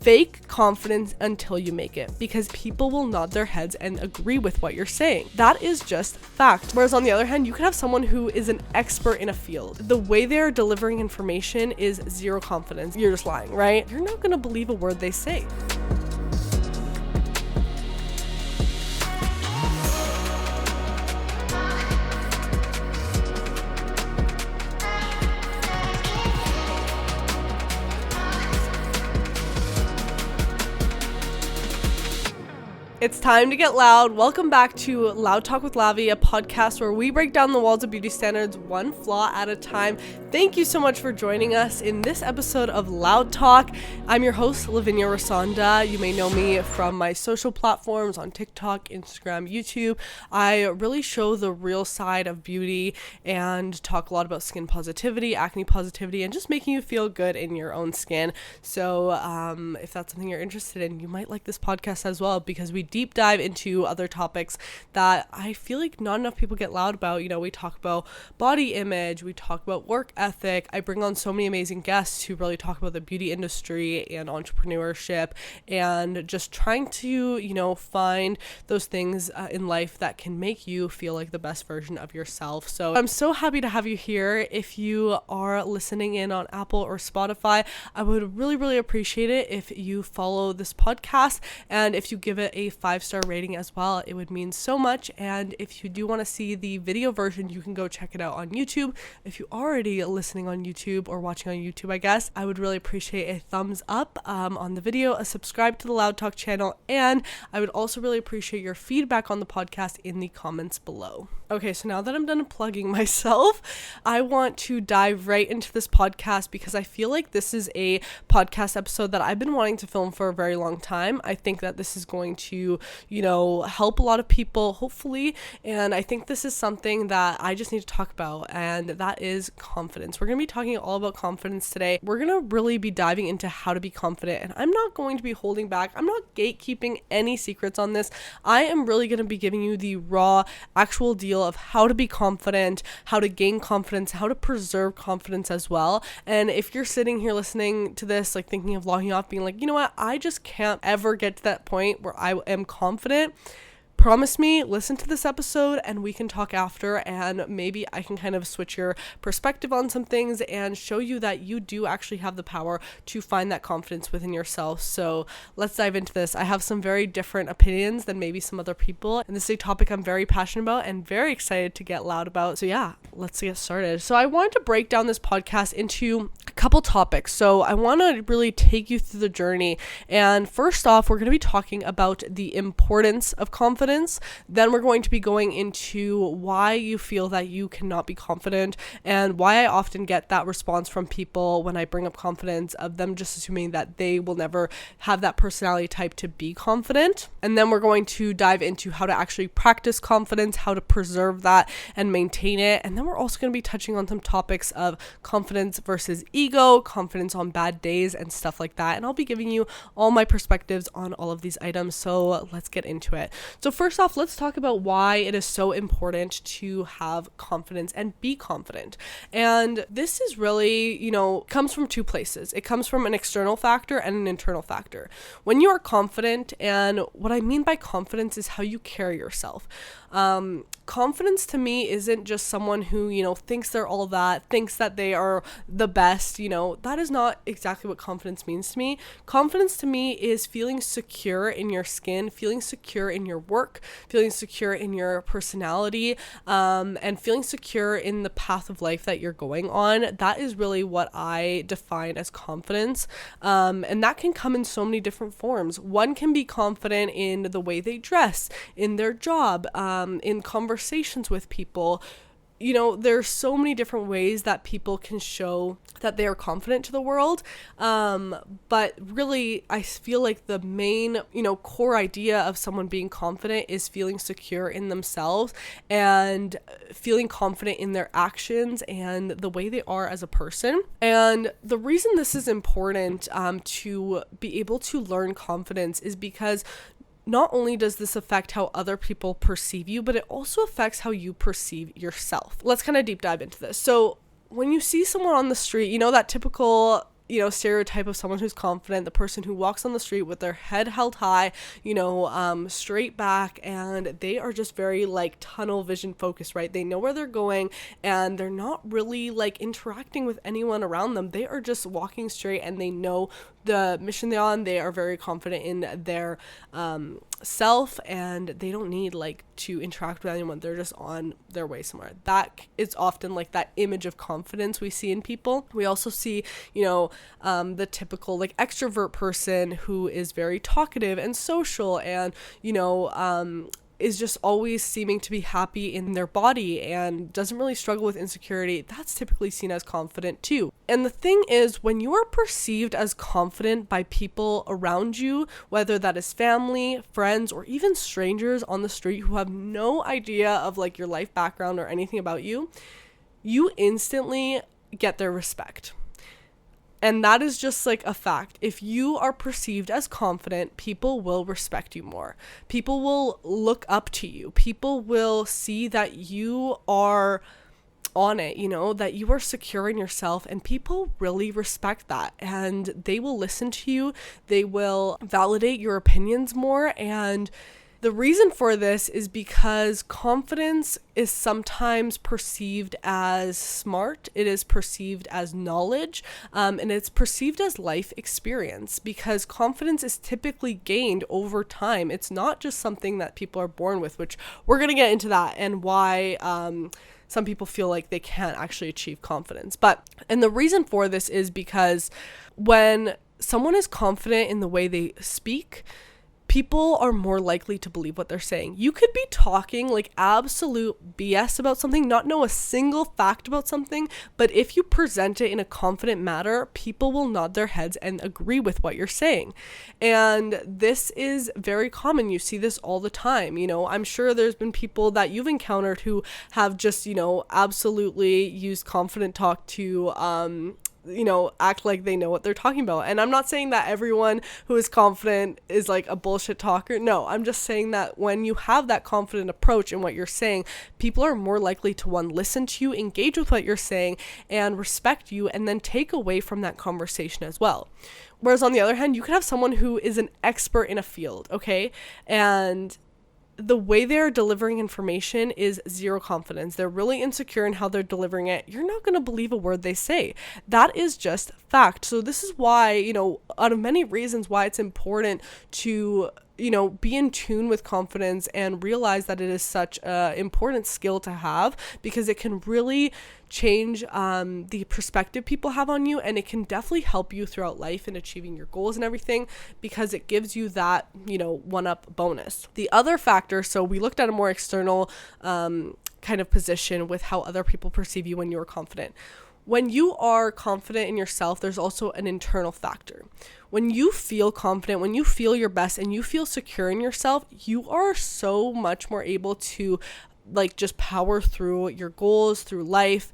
fake confidence until you make it, because people will nod their heads and agree with what you're saying. That is just fact. Whereas on the other hand, you could have someone who is an expert in a field. The way they're delivering information is zero confidence. You're just lying, right? You're not going to believe a word they say. It's time to get loud. Welcome back to LoudTalk with Lavi, a podcast where we break down the walls of beauty standards one flaw at a time. Thank you so much for joining us in this episode of LoudTalk. I'm your host, Lavinia Rusanda. You may know me from my social platforms on TikTok, Instagram, YouTube. I really show the real side of beauty and talk a lot about skin positivity, acne positivity, and just making you feel good in your own skin. So if that's something you're interested in, you might like this podcast as well, because we deep dive into other topics that I feel like not enough people get loud about. You know, we talk about body image, we talk about work ethic. I bring on so many amazing guests who really talk about the beauty industry and entrepreneurship and just trying to, you know, find those things in life that can make you feel like the best version of yourself. So I'm so happy to have you here. If you are listening in on Apple or Spotify, I would really appreciate it if you follow this podcast, and if you give it a 5-star rating as well. It would mean so much. And if you do want to see the video version, you can go check it out on YouTube. If you're already listening on YouTube or watching on YouTube, I guess, I would really appreciate a thumbs up on the video, a subscribe to the LoudTalk channel, and I would also really appreciate your feedback on the podcast in the comments below. Okay, so now that I'm done plugging myself, I want to dive right into this podcast, because I feel like this is a podcast episode that I've been wanting to film for a very long time. I think that this is going to, you know, help a lot of people, hopefully, and I think this is something that I just need to talk about, and that is confidence. We're going to be talking all about confidence today. We're going to really be diving into how to be confident, and I'm not going to be holding back. I'm not gatekeeping any secrets on this. I am really going to be giving you the raw, actual deal of how to be confident, how to gain confidence, how to preserve confidence as well. And if you're sitting here listening to this, like thinking of logging off, being like, you know what, I just can't ever get to that point where I am confident, promise me, listen to this episode and we can talk after, and maybe I can kind of switch your perspective on some things and show you that you do actually have the power to find that confidence within yourself. So let's dive into this. I have some very different opinions than maybe some other people, and this is a topic I'm very passionate about and very excited to get loud about. So yeah, let's get started. So I wanted to break down this podcast into a couple topics. So I want to really take you through the journey. And first off, we're going to be talking about the importance of confidence. Then we're going to be going into why you feel that you cannot be confident, and why I often get that response from people when I bring up confidence, of them just assuming that they will never have that personality type to be confident. And then we're going to dive into how to actually practice confidence, how to preserve that and maintain it. And then we're also going to be touching on some topics of confidence versus ego, confidence on bad days, and stuff like that. And I'll be giving you all my perspectives on all of these items. So let's get into it. So first off, let's talk about why it is so important to have confidence and be confident. And this is really, you know, comes from two places. It comes from an external factor and an internal factor. When you are confident, and what I mean by confidence is how you carry yourself. Confidence to me isn't just someone who, you know, thinks they're all that, thinks that they are the best, you know. That is not exactly what confidence means to me. Confidence to me is feeling secure in your skin, feeling secure in your work, feeling secure in your personality, and feeling secure in the path of life that you're going on. That is really what I define as confidence. And that can come in so many different forms. One can be confident in the way they dress, in their job, in conversations with people. You know, there's so many different ways that people can show that they are confident to the world. But really, I feel like the main, you know, core idea of someone being confident is feeling secure in themselves and feeling confident in their actions and the way they are as a person. And the reason this is important to be able to learn confidence is because not only does this affect how other people perceive you, but it also affects how you perceive yourself. Let's kind of deep dive into this. So when you see someone on the street, you know, that typical stereotype of someone who's confident, the person who walks on the street with their head held high, straight back, and they are just very like tunnel vision focused, right? They know where they're going and they're not really like interacting with anyone around them. They are just walking straight and they know the mission they're on. They are very confident in their self, and they don't need like to interact with anyone. They're just on their way somewhere. That is often like that image of confidence we see in people. We also see, the typical like extrovert person who is very talkative and social and, is just always seeming to be happy in their body and doesn't really struggle with insecurity. That's typically seen as confident too. And the thing is, when you are perceived as confident by people around you, whether that is family, friends, or even strangers on the street who have no idea of like your life background or anything about you, you instantly get their respect. And that is just like a fact. If you are perceived as confident, people will respect you more. People will look up to you. People will see that you are on it, that you are secure in yourself, and people really respect that, and they will listen to you. They will validate your opinions more. And the reason for this is because confidence is sometimes perceived as smart, it is perceived as knowledge, and it's perceived as life experience, because confidence is typically gained over time. It's not just something that people are born with, which we're going to get into that and why some people feel like they can't actually achieve confidence. And the reason for this is because when someone is confident in the way they speak, people are more likely to believe what they're saying. You could be talking like absolute BS about something, not know a single fact about something, but if you present it in a confident manner, people will nod their heads and agree with what you're saying. And this is very common. You see this all the time. I'm sure there's been people that you've encountered who have just, absolutely used confident talk to, act like they know what they're talking about. And I'm not saying that everyone who is confident is like a bullshit talker. No, I'm just saying that when you have that confident approach in what you're saying, people are more likely to, one, listen to you, engage with what you're saying, and respect you, and then take away from that conversation as well. Whereas on the other hand, you could have someone who is an expert in a field, okay? And the way they're delivering information is zero confidence. They're really insecure in how they're delivering it. You're not going to believe a word they say. That is just fact. So this is why, out of many reasons why it's important to, be in tune with confidence and realize that it is such an important skill to have, because it can really change the perspective people have on you, and it can definitely help you throughout life in achieving your goals and everything, because it gives you that, one-up bonus. The other factor, so we looked at a more external kind of position with how other people perceive you when you're confident. When you are confident in yourself, there's also an internal factor. When you feel confident, when you feel your best and you feel secure in yourself, you are so much more able to like just power through your goals, through life,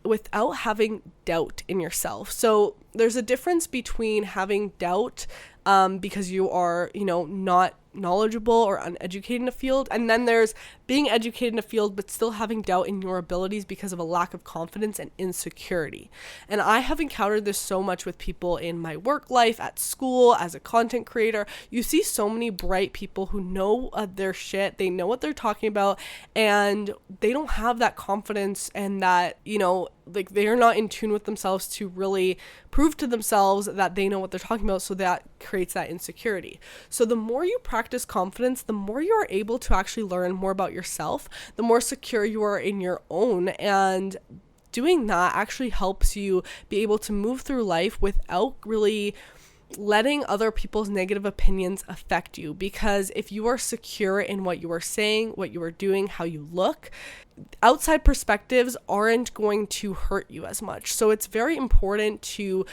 without having doubt in yourself. So there's a difference between having doubt because you are, not knowledgeable or uneducated in a field, and then there's being educated in a field but still having doubt in your abilities because of a lack of confidence and insecurity. And I have encountered this so much with people in my work life, at school, as a content creator. You see so many bright people who know their shit, they know what they're talking about, and they don't have that confidence and that, like they're not in tune with themselves to really prove to themselves that they know what they're talking about, so that creates that insecurity. So the more you practice confidence, the more you are able to actually learn more about yourself, the more secure you are in your own, and doing that actually helps you be able to move through life without really letting other people's negative opinions affect you. Because if you are secure in what you are saying, what you are doing, how you look, outside perspectives aren't going to hurt you as much. So it's very important to,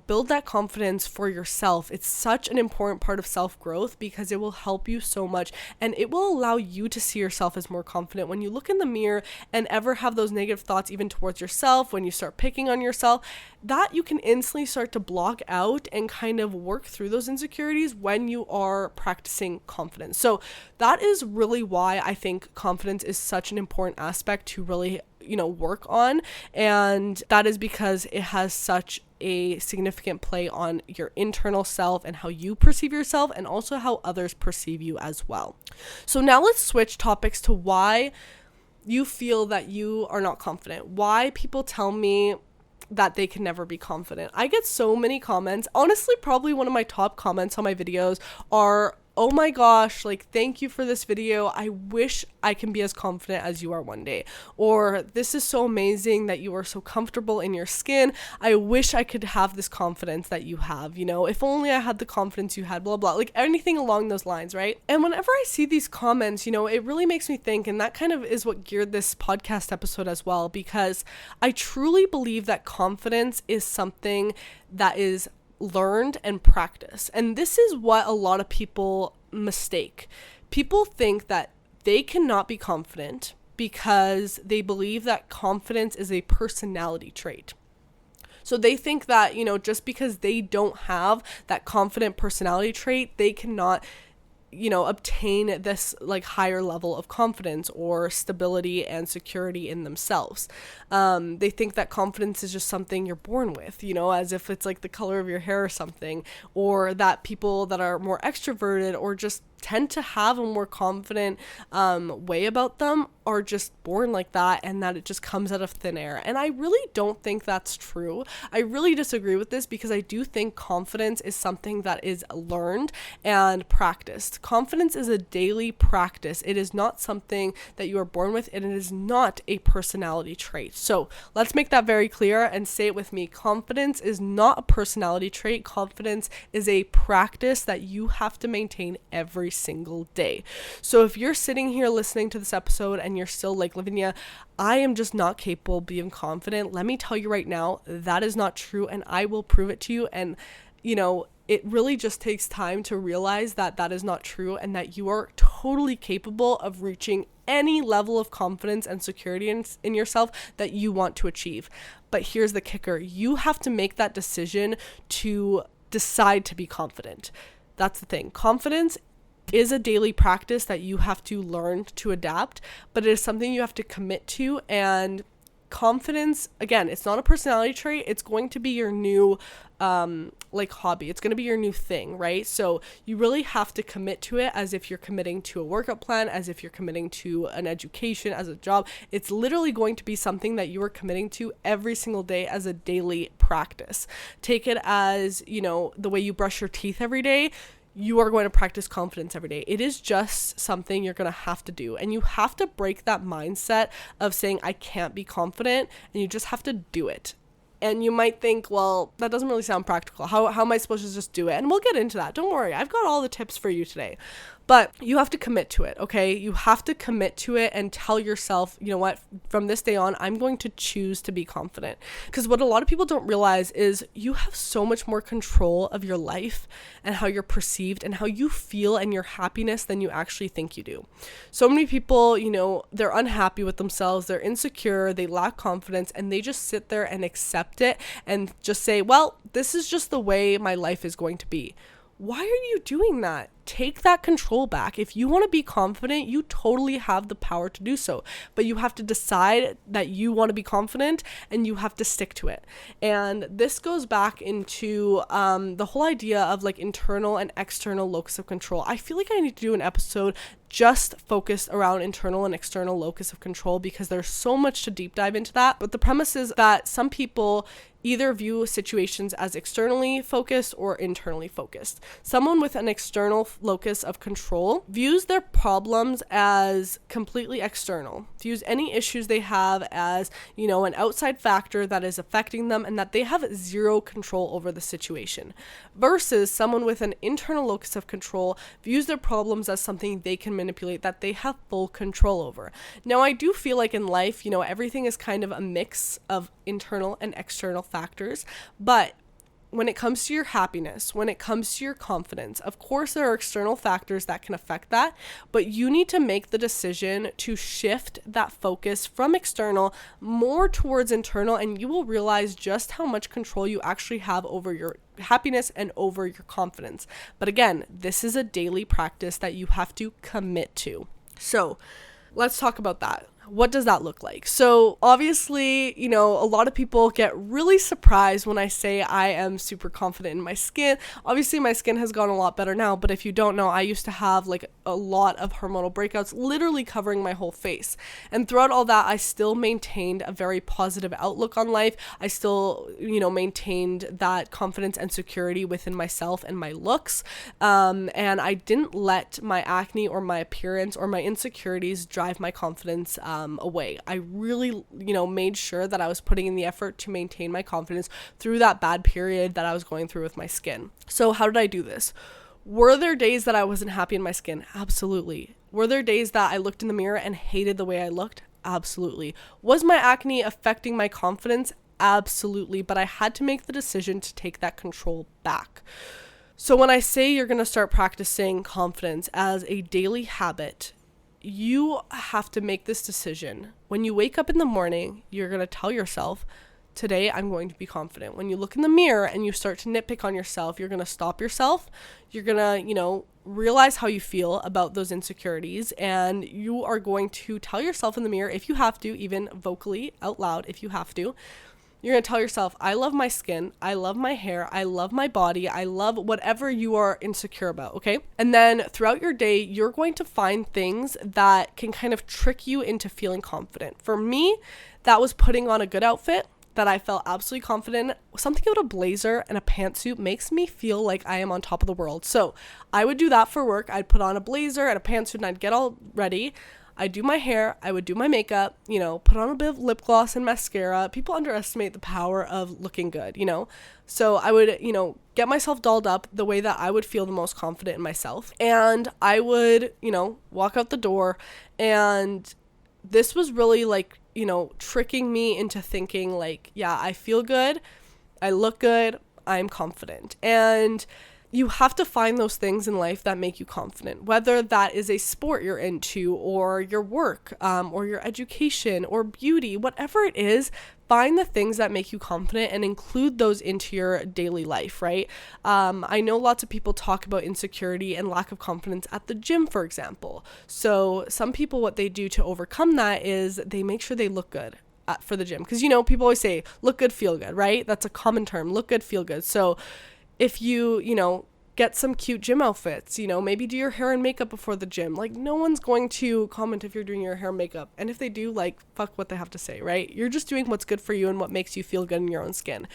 build that confidence for yourself. It's such an important part of self-growth because it will help you so much, and it will allow you to see yourself as more confident. When you look in the mirror and ever have those negative thoughts even towards yourself, when you start picking on yourself, that you can instantly start to block out and kind of work through those insecurities when you are practicing confidence. So that is really why I think confidence is such an important aspect to really work on, and that is because it has such a significant play on your internal self and how you perceive yourself, and also how others perceive you as well. So now let's switch topics to why you feel that you are not confident. Why people tell me that they can never be confident. I get so many comments. Honestly, probably one of my top comments on my videos are, oh my gosh, like, thank you for this video. I wish I can be as confident as you are one day. Or, this is so amazing that you are so comfortable in your skin. I wish I could have this confidence that you have, you know, if only I had the confidence you had, blah, blah, like anything along those lines, right? And whenever I see these comments, you know, it really makes me think, and that kind of is what geared this podcast episode as well, because I truly believe that confidence is something that is learned and practiced. And this is what a lot of people mistake. People think that they cannot be confident because they believe that confidence is a personality trait. So they think that, you know, just because they don't have that confident personality trait, they cannot, you know, obtain this like higher level of confidence or stability and security in themselves. They think that confidence is just something you're born with, you know, as if it's like the color of your hair or something, or that people that are more extroverted or just tend to have a more confident way about them are just born like that, and that it just comes out of thin air. And I really don't think that's true. I really disagree with this, because I do think confidence is something that is learned and practiced. Confidence is a daily practice. It is not something that you are born with, and it is not a personality trait. So let's make that very clear and say it with me. Confidence is not a personality trait. Confidence is a practice that you have to maintain every single day. So if you're sitting here listening to this episode and you're still like, Lavinia, I am just not capable of being confident, let me tell you right now, that is not true, and I will prove it to you. And you know, it really just takes time to realize that that is not true, and that you are totally capable of reaching any level of confidence and security in yourself that you want to achieve. But here's the kicker. You have to make that decision to decide to be confident. That's the thing. Confidence is a daily practice that you have to learn to adapt, but it is something you have to commit to. And confidence, again, it's not a personality trait. It's going to be your new like hobby. It's going to be your new thing, right? So you really have to commit to it as if you're committing to a workout plan, as if you're committing to an education, as a job. It's literally going to be something that you are committing to every single day as a daily practice. Take it as, you know, the way you brush your teeth every day. You are going to practice confidence every day. It is just something you're going to have to do. And you have to break that mindset of saying, I can't be confident, and you just have to do it. And you might think, well, that doesn't really sound practical. How am I supposed to just do it? And we'll get into that. Don't worry. I've got all the tips for you today. But you have to commit to it, okay? You have to commit to it and tell yourself, you know what, from this day on, I'm going to choose to be confident. Because what a lot of people don't realize is you have so much more control of your life and how you're perceived and how you feel and your happiness than you actually think you do. So many people, you know, they're unhappy with themselves, they're insecure, they lack confidence, and they just sit there and accept it and just say, well, this is just the way my life is going to be. Why are you doing that? Take that control back. If you want to be confident, you totally have the power to do so. But you have to decide that you want to be confident, and you have to stick to it. And this goes back into the whole idea of like internal and external locus of control. I feel like I need to do an episode just focused around internal and external locus of control, because there's so much to deep dive into that. But the premise is that some people either view situations as externally focused or internally focused. Someone with an external locus of control views their problems as completely external, views any issues they have as, you know, an outside factor that is affecting them and that they have zero control over the situation. Versus someone with an internal locus of control views their problems as something they can manipulate, that they have full control over. Now, I do feel like in life, you know, everything is kind of a mix of internal and external factors, but when it comes to your happiness, when it comes to your confidence, of course there are external factors that can affect that, but you need to make the decision to shift that focus from external more towards internal, and you will realize just how much control you actually have over your happiness and over your confidence. But again, this is a daily practice that you have to commit to. So let's talk about that. What does that look like? So obviously, you know, a lot of people get really surprised when I say I am super confident in my skin. Obviously, my skin has gotten a lot better now, but if you don't know, I used to have like a lot of hormonal breakouts, literally covering my whole face. And throughout all that, I still maintained a very positive outlook on life. I still, you know, maintained that confidence and security within myself and my looks. And I didn't let my acne or my appearance or my insecurities drive my confidence away. I really, you know, made sure that I was putting in the effort to maintain my confidence through that bad period that I was going through with my skin. So how did I do this? Were there days that I wasn't happy in my skin? Absolutely. Were there days that I looked in the mirror and hated the way I looked? Absolutely. Was my acne affecting my confidence? Absolutely. But I had to make the decision to take that control back. So when I say you're going to start practicing confidence as a daily habit, you have to make this decision. When you wake up in the morning, you're going to tell yourself, today I'm going to be confident. When you look in the mirror and you start to nitpick on yourself, you're going to stop yourself. You're going to, you know, realize how you feel about those insecurities, and you are going to tell yourself in the mirror, if you have to, even vocally out loud, if you have to, you're going to tell yourself, I love my skin, I love my hair, I love my body, I love whatever you are insecure about, okay? And then throughout your day, you're going to find things that can kind of trick you into feeling confident. For me, that was putting on a good outfit that I felt absolutely confident in. Something about a blazer and a pantsuit makes me feel like I am on top of the world. So I would do that for work. I'd put on a blazer and a pantsuit and I'd get all ready. I'd do my hair, I would do my makeup, you know, put on a bit of lip gloss and mascara. People underestimate the power of looking good, you know? So I would, you know, get myself dolled up the way that I would feel the most confident in myself. And I would, you know, walk out the door. And this was really like, you know, tricking me into thinking like, yeah, I feel good, I look good, I'm confident. And you have to find those things in life that make you confident, whether that is a sport you're into or your work or your education or beauty, whatever it is. Find the things that make you confident and include those into your daily life, right? I know lots of people talk about insecurity and lack of confidence at the gym, for example. So some people, what they do to overcome that is they make sure they look good for the gym. Because, you know, people always say, look good, feel good, right? That's a common term, look good, feel good. So if you know, get some cute gym outfits, you know, maybe do your hair and makeup before the gym. Like, no one's going to comment if you're doing your hair and makeup. And if they do, like, fuck what they have to say, right? You're just doing what's good for you and what makes you feel good in your own skin.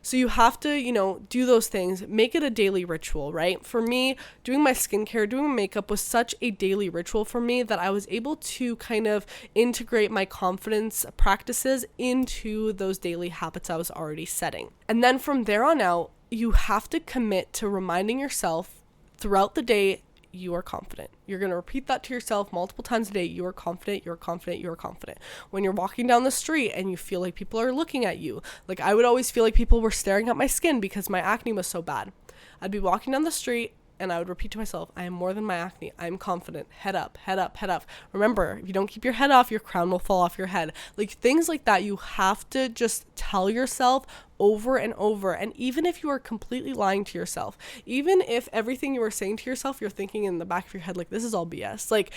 So you have to, you know, do those things, make it a daily ritual, right? For me, doing my skincare, doing my makeup was such a daily ritual for me that I was able to kind of integrate my confidence practices into those daily habits I was already setting. And then from there on out, you have to commit to reminding yourself throughout the day, you are confident. You're going to repeat that to yourself multiple times a day. You are confident, you're confident, you're confident. When you're walking down the street and you feel like people are looking at you, like I would always feel like people were staring at my skin because my acne was so bad. I'd be walking down the street and I would repeat to myself, I am more than my acne. I'm confident. Head up, head up, head up. Remember, if you don't keep your head off, your crown will fall off your head. Like things like that, you have to just tell yourself over and over. And even if you are completely lying to yourself, even if everything you are saying to yourself, you're thinking in the back of your head, like, this is all BS. Like,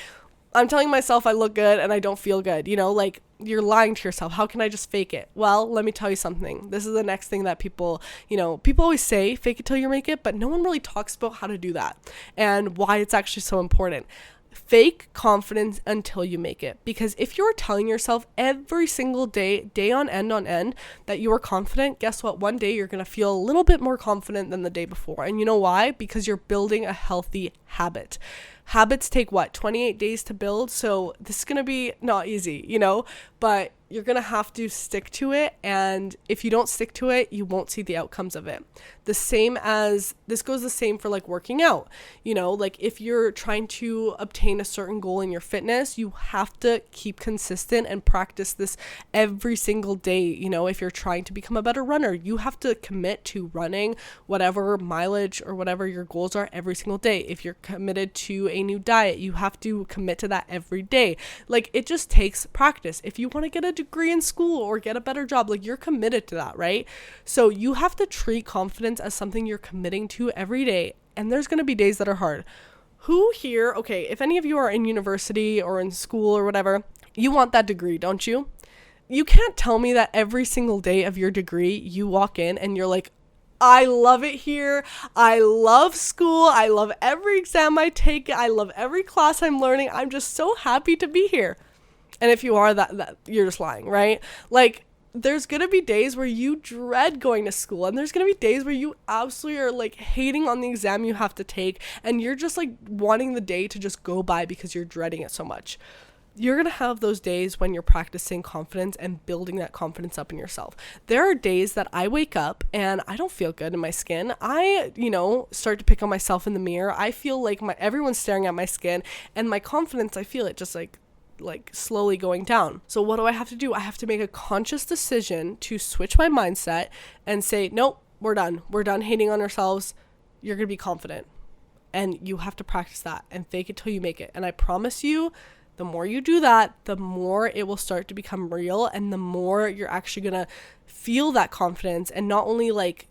I'm telling myself I look good and I don't feel good, you know, like you're lying to yourself. How can I just fake it? Well, let me tell you something. This is the next thing that people, you know, people always say fake it till you make it, but no one really talks about how to do that and why it's actually so important. Fake confidence until you make it. Because if you're telling yourself every single day, day on end, that you are confident, guess what? One day you're going to feel a little bit more confident than the day before. And you know why? Because you're building a healthy habit. Habits take 28 days to build. So this is going to be not easy, you know, but you're going to have to stick to it. And if you don't stick to it, you won't see the outcomes of it. This goes the same for like working out, you know, like if you're trying to obtain a certain goal in your fitness, you have to keep consistent and practice this every single day. You know, if you're trying to become a better runner, you have to commit to running whatever mileage or whatever your goals are every single day. If you're committed to a new diet, you have to commit to that every day. Like it just takes practice. If you want to get a degree in school or get a better job, like you're committed to that, right? So you have to treat confidence as something you're committing to every day. And there's going to be days that are hard. Who here, okay, if any of you are in university or in school or whatever, You want that degree, don't you? You can't tell me that every single day of your degree, you walk in and you're like, I love it here. I love school. I love every exam I take. I love every class I'm learning. I'm just so happy to be here. And if you are, that you're just lying, right? Like, there's going to be days where you dread going to school, and there's going to be days where you absolutely are like hating on the exam you have to take, and you're just like wanting the day to just go by because you're dreading it so much. You're going to have those days when you're practicing confidence and building that confidence up in yourself. There are days that I wake up and I don't feel good in my skin. I, start to pick on myself in the mirror. I feel like everyone's staring at my skin, and my confidence, I feel it just like slowly going down. So what do I have to do? I have to make a conscious decision to switch my mindset and say, nope, we're done. We're done hating on ourselves. You're going to be confident. And you have to practice that and fake it till you make it. And I promise you, the more you do that, the more it will start to become real, and the more you're actually going to feel that confidence. And not only like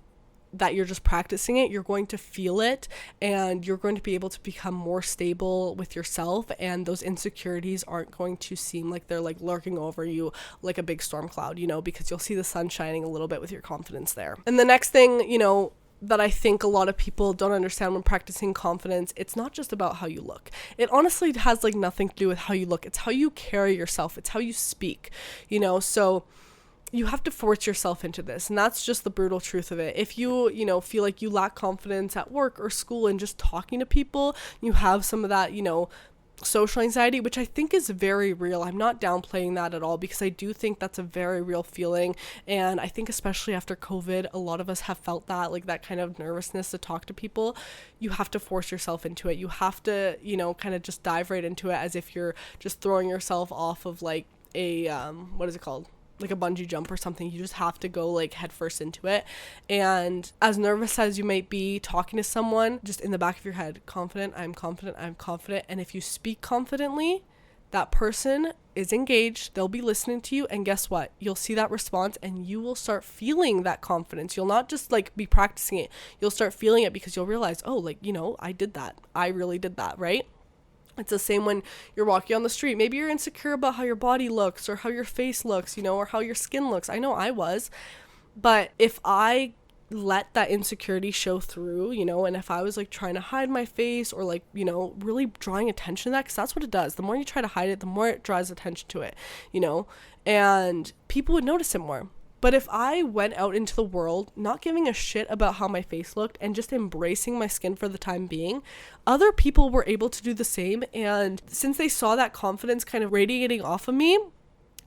that you're just practicing it, you're going to feel it, and you're going to be able to become more stable with yourself, and those insecurities aren't going to seem like they're like lurking over you like a big storm cloud, because you'll see the sun shining a little bit with your confidence there. And the next thing, that I think a lot of people don't understand when practicing confidence, it's not just about how you look. It honestly has like nothing to do with how you look. It's how you carry yourself. It's how you speak, so you have to force yourself into this. And that's just the brutal truth of it. If you, feel like you lack confidence at work or school and just talking to people, you have some of that, social anxiety, which I think is very real. I'm not downplaying that at all, because I do think that's a very real feeling. And I think especially after COVID, a lot of us have felt that, like that kind of nervousness to talk to people. You have to force yourself into it. You have to, kind of just dive right into it as if you're just throwing yourself off of like a, what is it called? Like a bungee jump or something. You just have to go like headfirst into it. And as nervous as you might be talking to someone, just in the back of your head, confident, I'm confident, I'm confident. And if you speak confidently, that person is engaged, they'll be listening to you, and guess what? You'll see that response, and you will start feeling that confidence. You'll not just like be practicing it. You'll start feeling it, because you'll realize, oh, like, I did that. I really did that, right? It's the same when you're walking on the street. Maybe you're insecure about how your body looks or how your face looks, or how your skin looks. I know I was. But if I let that insecurity show through, and if I was like trying to hide my face or like, really drawing attention to that, because that's what it does. The more you try to hide it, the more it draws attention to it, and people would notice it more. But if I went out into the world, not giving a shit about how my face looked and just embracing my skin for the time being, other people were able to do the same. And since they saw that confidence kind of radiating off of me,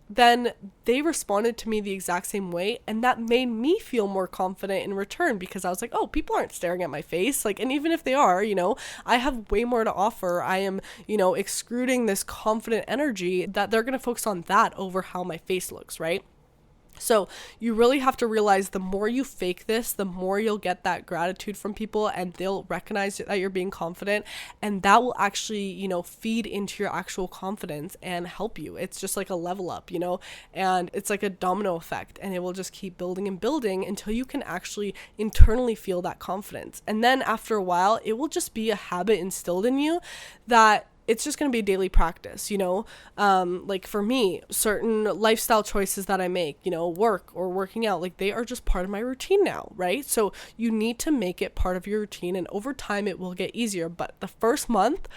then they responded to me the exact same way. And that made me feel more confident in return, because I was like, oh, people aren't staring at my face. Like, and even if they are, I have way more to offer. I am, exuding this confident energy that they're going to focus on that over how my face looks, right? So you really have to realize the more you fake this, the more you'll get that gratitude from people, and they'll recognize that you're being confident, and that will actually, feed into your actual confidence and help you. It's just like a level up, and it's like a domino effect, and it will just keep building and building until you can actually internally feel that confidence. And then after a while, it will just be a habit instilled in you that it's just going to be a daily practice, like for me, certain lifestyle choices that I make, work or working out, like they are just part of my routine now, right? So you need to make it part of your routine, and over time it will get easier. But the first month,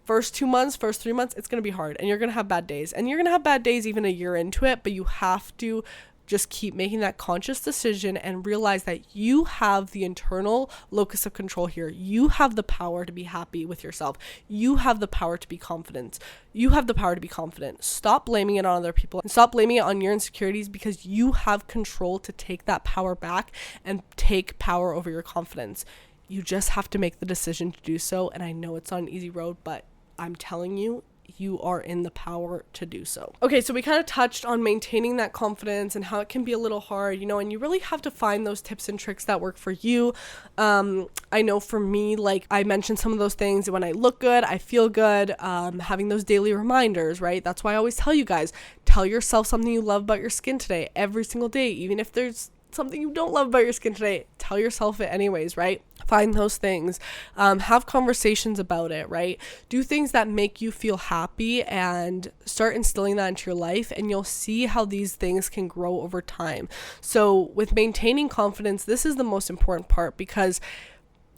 first 2 months, first 3 months, it's going to be hard, and you're going to have bad days, and you're going to have bad days even a year into it, but you have to just keep making that conscious decision and realize that you have the internal locus of control here. You have the power to be happy with yourself. You have the power to be confident. You have the power to be confident. Stop blaming it on other people and stop blaming it on your insecurities, because you have control to take that power back and take power over your confidence. You just have to make the decision to do so. And I know it's not an easy road, but I'm telling you, you are in the power to do so. Okay, so we kind of touched on maintaining that confidence and how it can be a little hard, and you really have to find those tips and tricks that work for you. I know for me, like I mentioned some of those things. When I look good, I feel good. Having those daily reminders, right? That's why I always tell you guys, tell yourself something you love about your skin today, every single day, even if there's something you don't love about your skin today, tell yourself it anyways, right? Find those things, have conversations about it, right? Do things that make you feel happy and start instilling that into your life, and you'll see how these things can grow over time. So with maintaining confidence, this is the most important part, because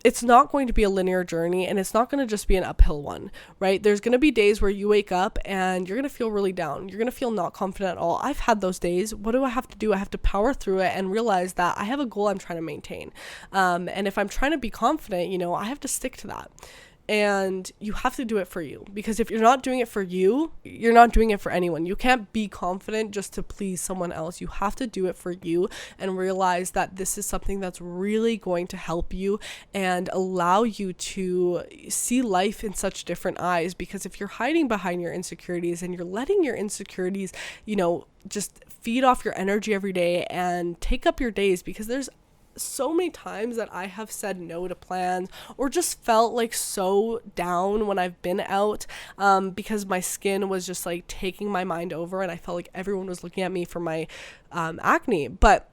it's not going to be a linear journey, and it's not going to just be an uphill one, right? There's going to be days where you wake up and you're going to feel really down. You're going to feel not confident at all. I've had those days. What do I have to do? I have to power through it and realize that I have a goal I'm trying to maintain. And if I'm trying to be confident, I have to stick to that. And you have to do it for you, because if you're not doing it for you, you're not doing it for anyone. You can't be confident just to please someone else. You have to do it for you and realize that this is something that's really going to help you and allow you to see life in such different eyes. Because if you're hiding behind your insecurities and you're letting your insecurities, just feed off your energy every day and take up your days, because there's so many times that I have said no to plans or just felt like so down when I've been out, because my skin was just like taking my mind over, and I felt like everyone was looking at me for my acne. But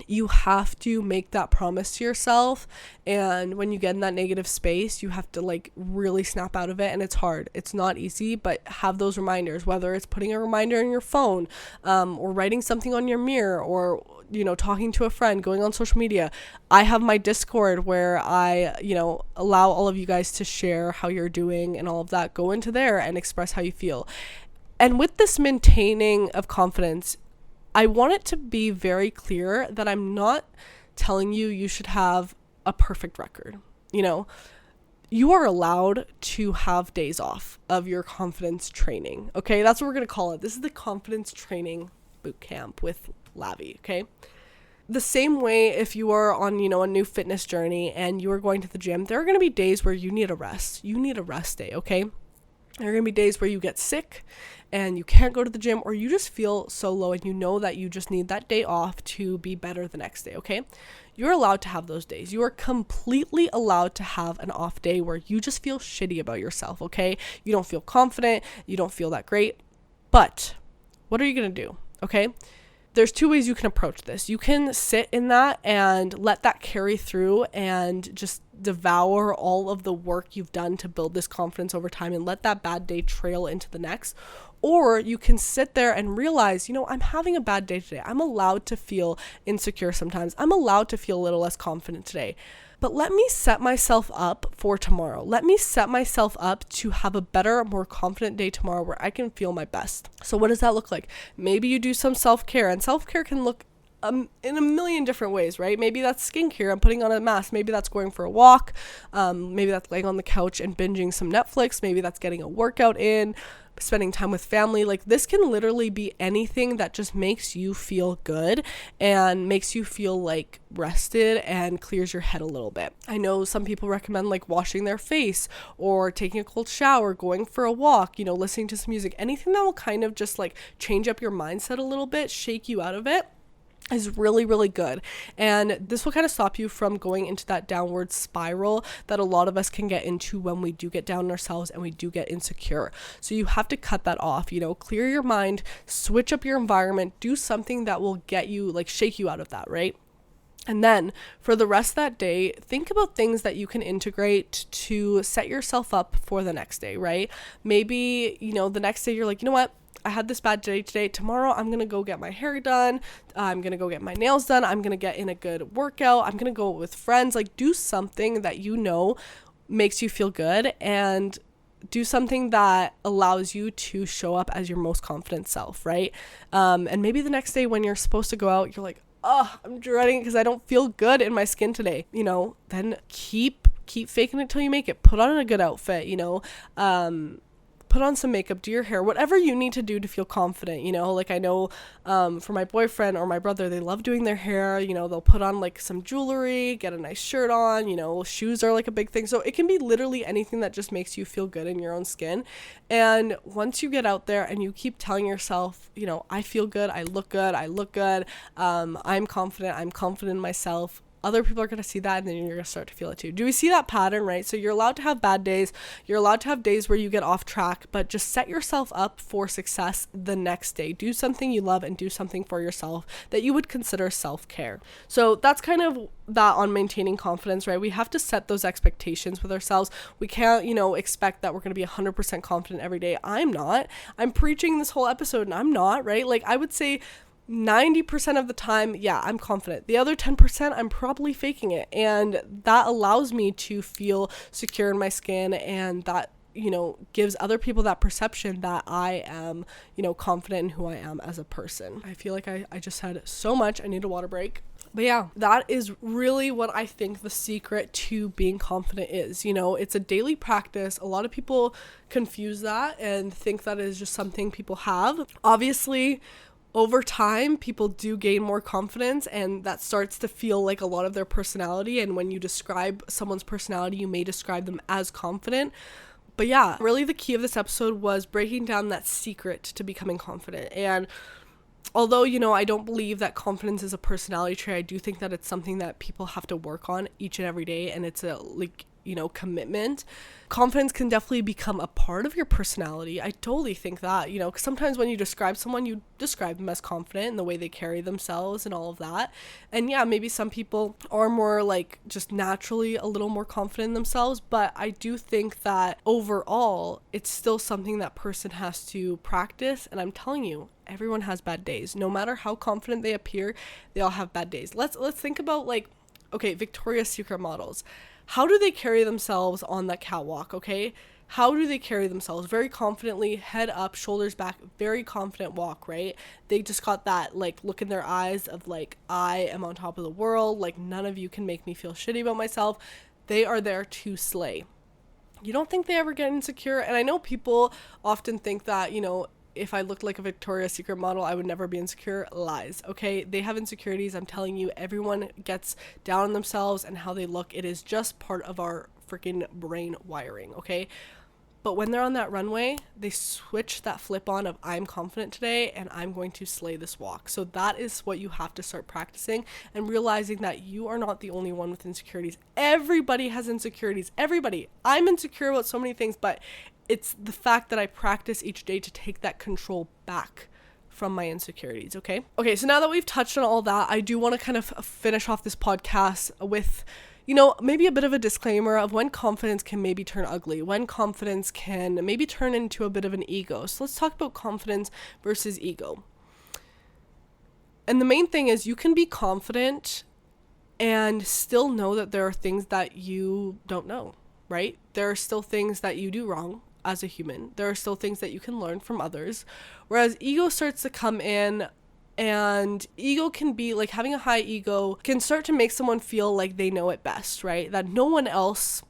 you have to make that promise to yourself, and when you get in that negative space, you have to like really snap out of it. And it's hard, it's not easy, but have those reminders, whether it's putting a reminder in your phone, or writing something on your mirror, or talking to a friend, going on social media. I have my Discord where I allow all of you guys to share how you're doing and all of that. Go into there and express how you feel. And with this maintaining of confidence, I want it to be very clear that I'm not telling you should have a perfect record. You are allowed to have days off of your confidence training. Okay, that's what we're going to call it. This is the confidence training boot camp with Lavi. Okay, the same way if you are on a new fitness journey and you are going to the gym, there are going to be days where you need a rest. You need a rest day. Okay, there are going to be days where you get sick and you can't go to the gym, or you just feel so low and that you just need that day off to be better the next day. Okay, you're allowed to have those days. You are completely allowed to have an off day where you just feel shitty about yourself. Okay, you don't feel confident, you don't feel that great. But what are you going to do? Okay, there's two ways you can approach this. You can sit in that and let that carry through and just devour all of the work you've done to build this confidence over time and let that bad day trail into the next. Or you can sit there and realize, I'm having a bad day today. I'm allowed to feel insecure sometimes. I'm allowed to feel a little less confident today. But let me set myself up for tomorrow. Let me set myself up to have a better, more confident day tomorrow where I can feel my best. So what does that look like? Maybe you do some self-care, and self-care can look in a million different ways, right? Maybe that's skincare. I'm putting on a mask. Maybe that's going for a walk. Maybe that's laying on the couch and binging some Netflix. Maybe that's getting a workout in, spending time with family. Like, this can literally be anything that just makes you feel good and makes you feel like rested and clears your head a little bit. I know some people recommend like washing their face or taking a cold shower, going for a walk, listening to some music. Anything that will kind of just like change up your mindset a little bit, shake you out of it, is really, really good. And this will kind of stop you from going into that downward spiral that a lot of us can get into when we do get down on ourselves and we do get insecure. So you have to cut that off, clear your mind, switch up your environment, do something that will get you, like, shake you out of that, right? And then for the rest of that day, think about things that you can integrate to set yourself up for the next day, right? Maybe, the next day you're like, what? I had this bad day today. Tomorrow, I'm going to go get my hair done. I'm going to go get my nails done. I'm going to get in a good workout. I'm going to go with friends. Like, do something that makes you feel good, and do something that allows you to show up as your most confident self, right? And maybe the next day when you're supposed to go out, you're like, oh, I'm dreading it because I don't feel good in my skin today. Then keep faking it till you make it. Put on a good outfit, put on some makeup, do your hair, whatever you need to do to feel confident. Like, I know for my boyfriend or my brother, they love doing their hair. They'll put on like some jewelry, get a nice shirt on, shoes are like a big thing. So it can be literally anything that just makes you feel good in your own skin. And once you get out there and you keep telling yourself, I feel good, I look good, I'm confident in myself, other people are going to see that, and then you're going to start to feel it too. Do we see that pattern, right? So you're allowed to have bad days. You're allowed to have days where you get off track, but just set yourself up for success the next day. Do something you love and do something for yourself that you would consider self-care. So that's kind of that on maintaining confidence, right? We have to set those expectations with ourselves. We can't, expect that we're going to be 100% confident every day. I'm not. I'm preaching this whole episode and I'm not, right? Like I would say 90% of the time, yeah, I'm confident. The other 10%, I'm probably faking it. And that allows me to feel secure in my skin, and that, gives other people that perception that I am, confident in who I am as a person. I feel like I just had so much. I need a water break. But yeah, that is really what I think the secret to being confident is. It's a daily practice. A lot of people confuse that and think that is just something people have. Obviously, over time, people do gain more confidence, and that starts to feel like a lot of their personality. And when you describe someone's personality, you may describe them as confident. But yeah, really the key of this episode was breaking down that secret to becoming confident. And although, I don't believe that confidence is a personality trait, I do think that it's something that people have to work on each and every day, and it's a commitment. Confidence can definitely become a part of your personality. I totally think that, 'cause sometimes when you describe someone, you describe them as confident in the way they carry themselves and all of that. And yeah, maybe some people are more like just naturally a little more confident in themselves, but I do think that overall, it's still something that person has to practice. And I'm telling you, everyone has bad days. No matter how confident they appear, they all have bad days. Let's think about Victoria's Secret models. How do they carry themselves on that catwalk, okay? How do they carry themselves? Very confidently, head up, shoulders back, very confident walk, right? They just got that, look in their eyes of, I am on top of the world, none of you can make me feel shitty about myself. They are there to slay. You don't think they ever get insecure? And I know people often think that, if I looked like a Victoria's Secret model, I would never be insecure. Lies, okay? They have insecurities. I'm telling you, everyone gets down on themselves and how they look. It is just part of our freaking brain wiring, okay? But when they're on that runway, they switch that flip on of I'm confident today and I'm going to slay this walk. So that is what you have to start practicing, and realizing that you are not the only one with insecurities. Everybody has insecurities. Everybody. I'm insecure about so many things, but it's the fact that I practice each day to take that control back from my insecurities, okay? Okay, so now that we've touched on all that, I do want to kind of finish off this podcast with, maybe a bit of a disclaimer of when confidence can maybe turn ugly, when confidence can maybe turn into a bit of an ego. So let's talk about confidence versus ego. And the main thing is you can be confident and still know that there are things that you don't know, right? There are still things that you do wrong as a human. There are still things that you can learn from others. Whereas ego starts to come in, and ego can be having a high ego can start to make someone feel like they know it best, right? That no one else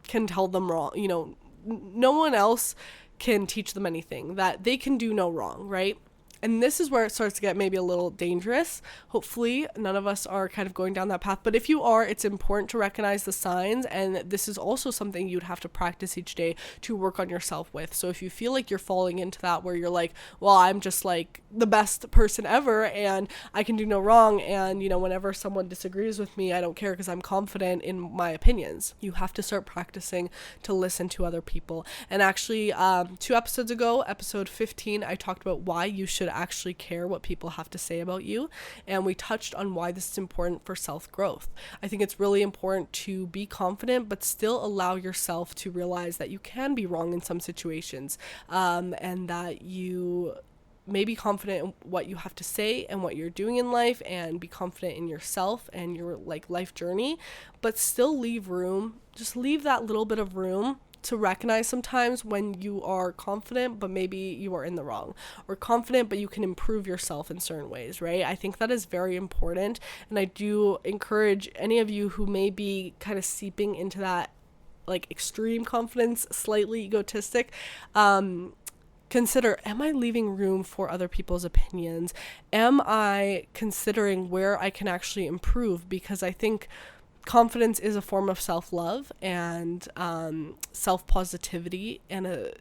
can tell them wrong. No one else can teach them anything, that they can do no wrong, right? And this is where it starts to get maybe a little dangerous. Hopefully none of us are kind of going down that path. But if you are, it's important to recognize the signs. And this is also something you'd have to practice each day to work on yourself with. So if you feel like you're falling into that where you're like, well, I'm just the best person ever and I can do no wrong. And, whenever someone disagrees with me, I don't care because I'm confident in my opinions. You have to start practicing to listen to other people. And actually, 2 episodes ago, episode 15, I talked about why you should actually care what people have to say about you, and we touched on why this is important for self-growth. I think it's really important to be confident but still allow yourself to realize that you can be wrong in some situations, and that you may be confident in what you have to say and what you're doing in life, and be confident in yourself and your life journey, but still leave room, just leave that little bit of room to recognize sometimes when you are confident, but maybe you are in the wrong, or confident, but you can improve yourself in certain ways, right? I think that is very important. And I do encourage any of you who may be kind of seeping into that extreme confidence, slightly egotistic, consider, am I leaving room for other people's opinions? Am I considering where I can actually improve? Because I think confidence is a form of self-love and self-positivity, and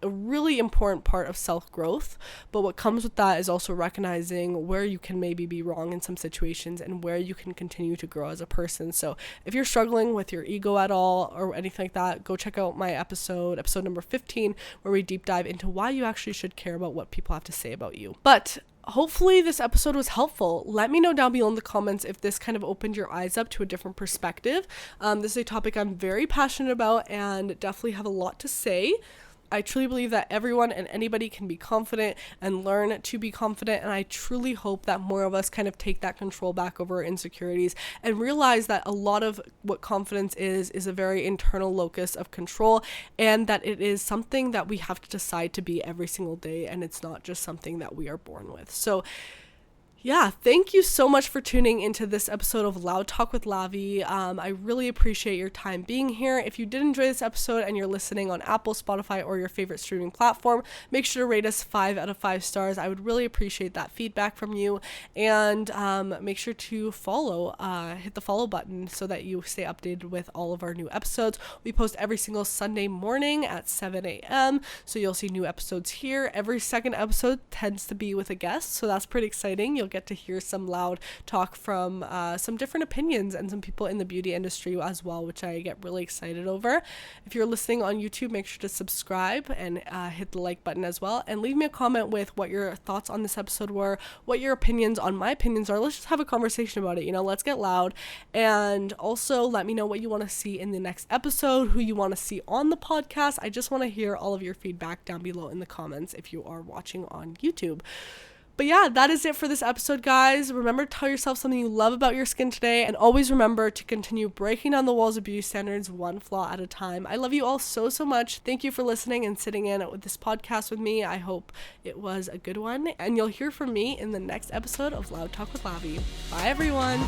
a really important part of self-growth, but what comes with that is also recognizing where you can maybe be wrong in some situations and where you can continue to grow as a person. So if you're struggling with your ego at all or anything like that, go check out my episode number 15, where we deep dive into why you actually should care about what people have to say about you. But hopefully this episode was helpful. Let me know down below in the comments if this kind of opened your eyes up to a different perspective. This is a topic I'm very passionate about and definitely have a lot to say. I truly believe that everyone and anybody can be confident and learn to be confident, and I truly hope that more of us kind of take that control back over our insecurities and realize that a lot of what confidence is a very internal locus of control, and that it is something that we have to decide to be every single day, and it's not just something that we are born with. So yeah, thank you so much for tuning into this episode of Loud Talk with Lavi. I really appreciate your time being here. If you did enjoy this episode and you're listening on Apple, Spotify, or your favorite streaming platform, make sure to rate us 5 out of 5 stars. I would really appreciate that feedback from you. And make sure to follow, hit the follow button so that you stay updated with all of our new episodes. We post every single Sunday morning at 7 a.m. So you'll see new episodes here. Every second episode tends to be with a guest, so that's pretty exciting. You'll get to hear some loud talk from some different opinions and some people in the beauty industry as well, which I get really excited over. If you're listening on YouTube, make sure to subscribe and hit the like button as well, and leave me a comment with what your thoughts on this episode were, what your opinions on my opinions are. Let's just have a conversation about it, let's get loud. And also let me know what you want to see in the next episode, who you want to see on the podcast. I just want to hear all of your feedback down below in the comments if you are watching on YouTube. But yeah, that is it for this episode, guys. Remember to tell yourself something you love about your skin today, and always remember to continue breaking down the walls of beauty standards one flaw at a time. I love you all so, so much. Thank you for listening and sitting in with this podcast with me. I hope it was a good one, and you'll hear from me in the next episode of Loud Talk with Lavi. Bye, everyone.